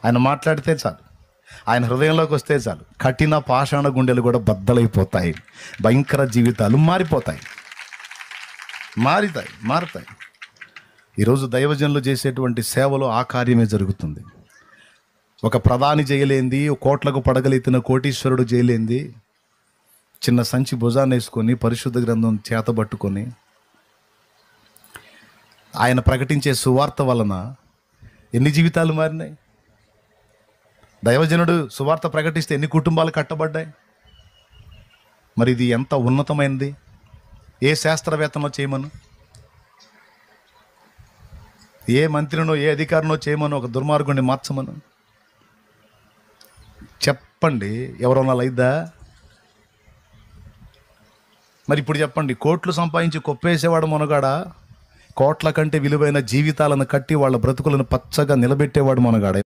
ఆయన మాట్లాడితే చాలు, ఆయన హృదయంలోకి వస్తే చాలు, కఠిన పాషాణ గుండెలు కూడా బద్దలైపోతాయి. భయంకర జీవితాలు మారిపోతాయి, మారుతాయి. ఈరోజు దైవజనులు చేసేటువంటి సేవలో ఆ కార్యమే జరుగుతుంది. ఒక ప్రధాని చేయలేంది, కోట్లకు పడగలెత్తిన కోటీశ్వరుడు చేయలేంది, చిన్న సంచి భుజాన్ని వేసుకొని పరిశుద్ధ గ్రంథం చేతబట్టుకొని ఆయన ప్రకటించే సువార్త వలన ఎన్ని జీవితాలు మారినాయి. దైవజనుడు సువార్త ప్రకటిస్తే ఎన్ని కుటుంబాలు కట్టబడ్డాయి. మరి ఇది ఎంత ఉన్నతమైనది. ఏ శాస్త్రవేత్తనో చేయమను, ఏ మంత్రినో ఏ అధికారినో చేయమను, ఒక దుర్మార్గుడిని మార్చమను చెప్పండి, ఎవరన్నా లైద్దా? మరి ఇప్పుడు చెప్పండి, కోట్లు సంపాదించి కొప్పేసేవాడు మొనగాడా, కోట్ల కంటే విలువైన జీవితాలను కట్టి వాళ్ళ బ్రతుకులను పచ్చగా నిలబెట్టేవాడు మొనగాడ?